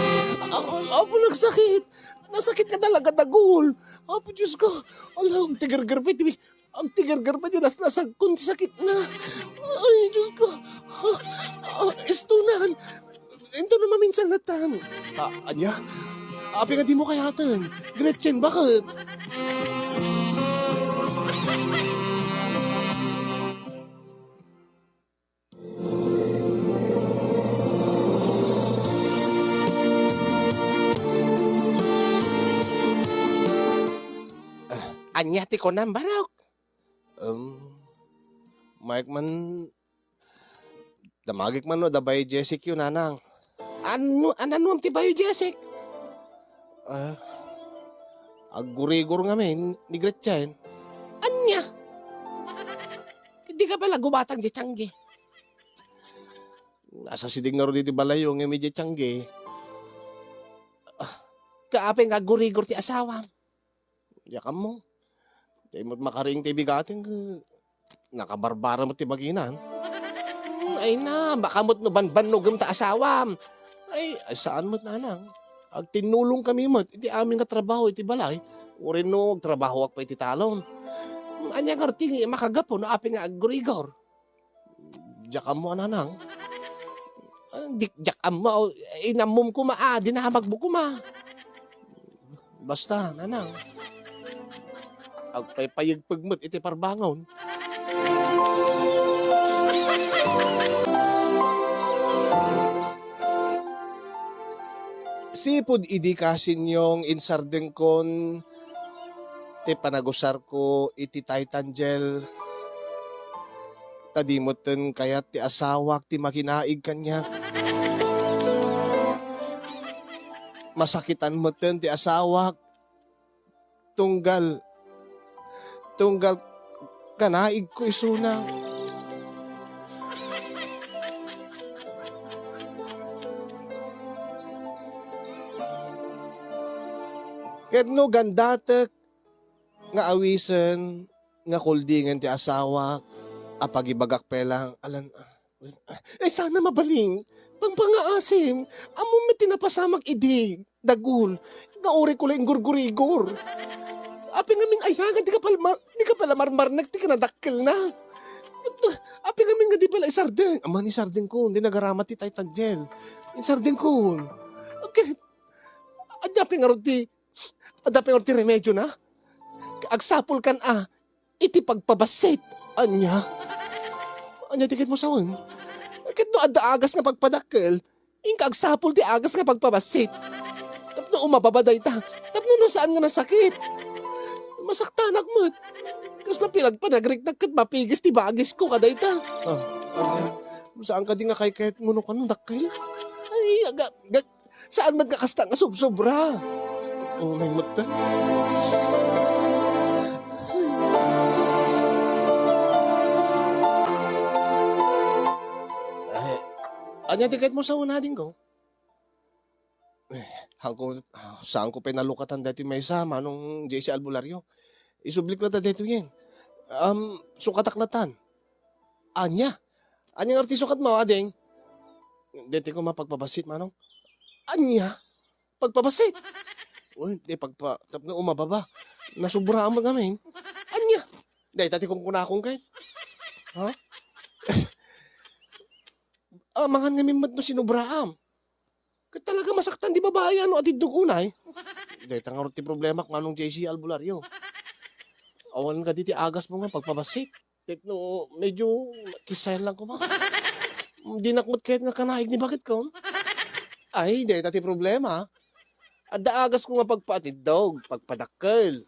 Apo nagsakit. Nasakit ka talaga dagol. Apo Diyos ko. Ala, ang tigar-garpit. Ang tigar-garpit. Nasag kundi sakit na. Ay, Diyos ko. Istunan. Ito na maminsan latan. Anya? Api nga di mo kayatan. Gretchen, bakit? Anyati ko na, barok. Mike man, damagik man no, dabay Jessic yun, nanang. Ano am ti bayo Jessic? Agurigor nga men, ni Gretchen. Anya? Hindi ka pala gubatang di tiyanggi. Nasa sidig nga ro dito balayo nga medyo tiyanggi. Kaapeng agurigor ti asawa. Yakam mo. Di mo makaring ti bigating nakabarbara mo ti baginan. Ay na, baka mo't no banbanogam ta asawam. Ay, saan mo't nanang? Ag tinulong kami mo't, iti amin nga trabaho, iti balay. Urin no, trabaho ak pa iti talon. Anya nga rati, makagapo, no api nga agurigor. Jakam mo nanang. Jakam mo, inamum ko dinahamag mo ko Basta, nanang. Agpaypayagpag mo't iti parbangon. Sipod idi kasin yung insardeng kon ti panagusar ko iti Titangel. Tadimoten kayat ti asawak ti makinaig kanya. Masakitan mo ten ti asawak. Tunggal kanaig ko isuna. Ket no gandatek nga awisen nga kuldingan ti asawa apagibagak pelang alan. Sana mabaling pangpangaasim amo met tinapasamak idi dagul nga uri ko lang gurgurigor. Api nga min ayagan di ka pala marmarnag ti kanadakkel na. Api nga min nga di pala isardeng. Aman isardeng ko hindi nagaramat ti Titangel. Isardeng ko. Okay. Adapi nga ti remedyo na. Agsapol kan iti pagpabasit. Anya tikit mo sawon. Ket no adda agas nga pagpadakkel. Ingka agsapol ti agas nga pagpabasit. Tapno umababaday ta. Tapno no saan nga nasakit. Masaktanak mo. Kas na pilag pa nagriknag kat mapigis ti bagis ko kaday ta. Saan ka di nga kahit mo no kanong dakkel? Ay, saan magkakasta nga sobra? May mata. Anya tiket mo sa una din ko? Saan ko pinalukatan dati may sama nung JC Albularyo. Isublik na ta dito yan. Sukataklatan. Anya nga artisukat mo, ading. Dito ko mapagpabasit, manong. Anya? Pagpabasit. Uy, di tapno umababa. Nasubra mo namin. Anya? Dahil tati kong kunakong kahit. Ha? Mangan nga mimad no sinubraam. Kaya talaga masaktan di babae ano at unay. Dahil tangarot ti problema kung anong JC Albularyo. Awan ka diti agas mo nga pagpabasit. No, medyo kisayan lang ko ma. Di nakmut kahit nga kanaig ni bakit ko. Ay, dahil tati problema. Ada agas ko nga pagpatidog, pagpadakkel.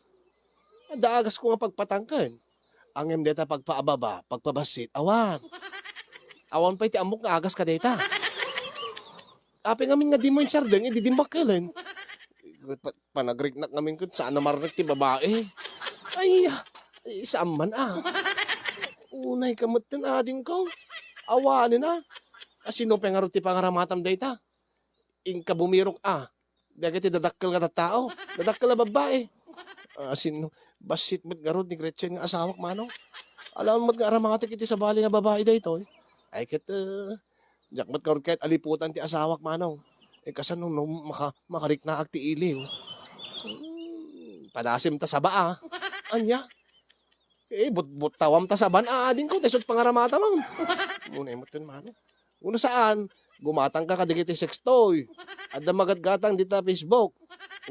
Ada agas ko nga pagpatangkel. Ang deta pagpaababa, pagpabasit, awan. Awan pa iti amok nga agas ka deta. Api ngamin nga di mo yung sardeng, di dimbakelen. Panagrik-nak ngamin ko, saan na marinig ti babae? Ay, saan man Unay kamot din ading ko. Awanin Sino pengarot ti pangaramatam deta? Ingka bumirok Dagat ti dadakkel nga tao. Dadakkel na babae. Sino? Basit mo't garod ni Gretchen nga asawak manong. Alam mo nga aramatik iti sa bali nga babae dayto. Ay ket jakmat karod kahit aliputan ti asawak manong. Kasanong makarik na ak ti iliw. Padasim ta sa baa. Anya? But tawam ta sa ban ading ko tesot pangaramata mam. Muna mo tin manong. Una saan? Gumatang ka kadigiti sextoy. Adda magatgatang dita Facebook.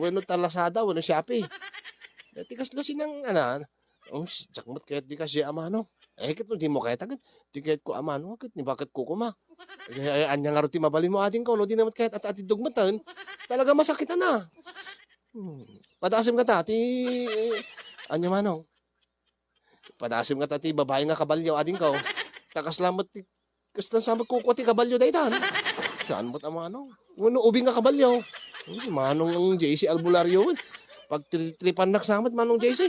Weno ta Lazada, weno Shopee. Tikas na sinang jakmat kahit di ka siya amano. Ket di mo kahit agad. Tiket ko amano, ket ni bakit ko kuma. Anya nga ti mabalin mo ating ko, no di naman kahit at dugmatan. Talaga masakit na. Padasim ka ta, anya manong. Padasim ka ta, babae nga kabalyo ating ko. Takas lamot ti kastan sama kuko ti kabalyo daytan. Saan mo't amano? Wano ubing nga kabalyo. Manong ang JC Albularyo. Pag tripan nagsamot manong JC.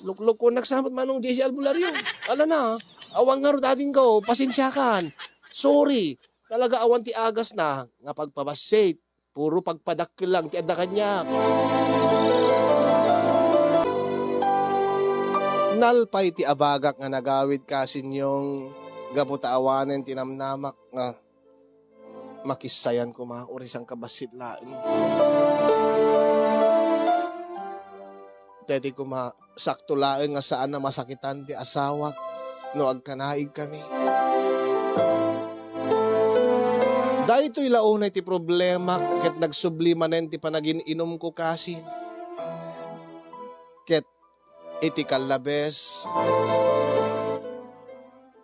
Lukluk ko nagsamot manong JC Albularyo. Ala na, awang nga ro dating ko, pasensyakan. Sorry, talaga awan ti agas na, nga pagpabasit. Puro pagpadakil lang, ti adda kanya. Nalpay ti abagak nga nagawid kasin yung gabutaawanen tinamnamak nga makisayan ko urisang kabasit lain. Tedi ko sakto lain nga saan na masakitan ti asawak no agkanaig kami. Dahil ito'y launay ti problema ket nagsublimanen ti panagin-inom ko kasin. Ket iti kalabes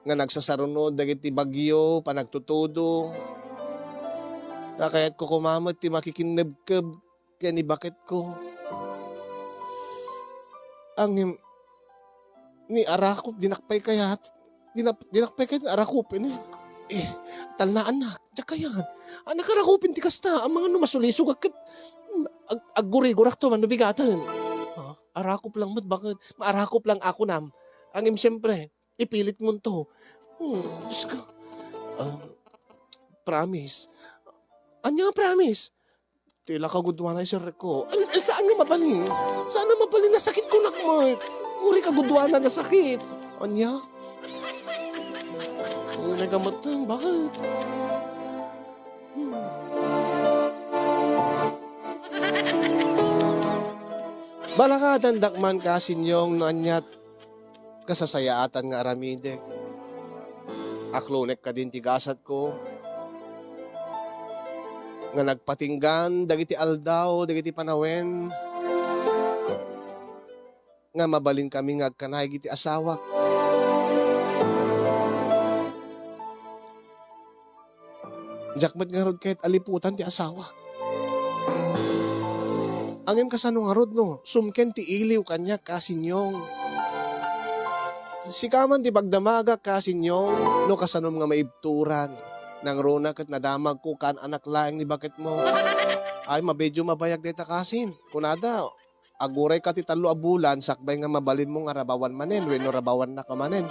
nga nagsasarunod dagiti bagyo panagtutudo. Kayat ko kumamot ti makikinebkeb kaya ni bakit ko. Ang ni arakop dinakpay kayat. Dinakpay kayat arakopin talnaan na. Tsaka yan. Anak arakopin ti kasta. Ang mga numasulisog agkat agguri-gurak to man nabigatan. Arakop lang mo't bakit? Maarakop lang ako nam. Ang siyempre ipilit mo to. Diyos ko. Promise. Anya nga promise? Tila kagudwa na sir ko. Saan nga mabalin? Saan nga mabalin? Nasakit ko nakmat. Uri kagudwa na nasakit. Anya? Nagamot na. Bakit? Balakadan dakman kasinyong nanyat kasasayaatan nga aramidek. Aklonek ka din tigasat ko. Nga nagpatinggan, dagiti aldaw, dagiti panawen. Nga mabalin kami nga agkanay giti asawa. Jakmat nga rod kahit aliputan ti asawa. Angin kasano nga rod no, sumken ti iliw kanya kasinyong. Sikaman ti bagdamaga kasinyong, no kasanom nga maibturan. Nang rona kat nadamag ko kan anak laing ni bakit mo. Ay mabedyo mabayag deta kasin. Kunada, aguray ka ti talo a bulan, sakbay nga mabalin mo nga rabawan manen, wenno rabawan na ka manen.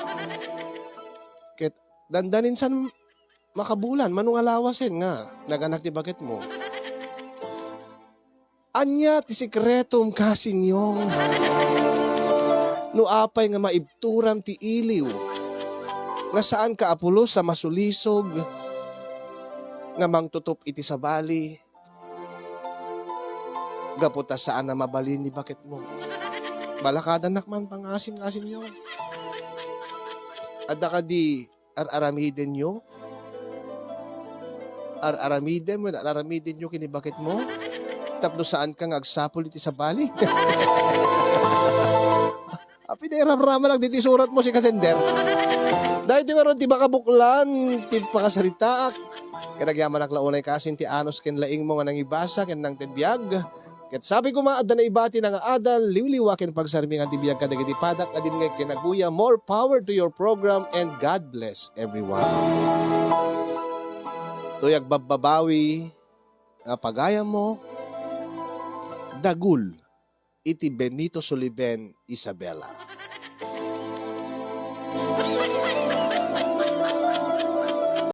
Ket dandanin san makabulan, manong alawasin nga, naganak ti bakit mo. Anya ti sikretom kasinyong. no apay nga maibturam ti iliw, nga saan ka apulo sa masulisog, nga mangtutup iti sabali, gaputa saan na mabalin ni bakit mo. Balakadan nakman pangasim-asim nyo. Adda ka di aramiden nyo. Aramiden mo, aramiden nyo kinibakit mo. Tapno saan ka ngagsapol iti sa bali. Pinaram-rama lang diti surat mo si Kasender. Dahil di meron ti baka buklan, ti pakasaritaak. Kanagyaman aklaunay kasin ti anos ken laing mo nga nangibasa ken nang tedbiyag. Ket sabi ko maadda na ibati na nga adal, liwliwakin pagsarmi nga tibiyag kadagiti padak adin nga kinaguya. More power to your program and God bless everyone. Tuyag bababawi nga pagaya mo, dagul iti Benito Soliben Isabela.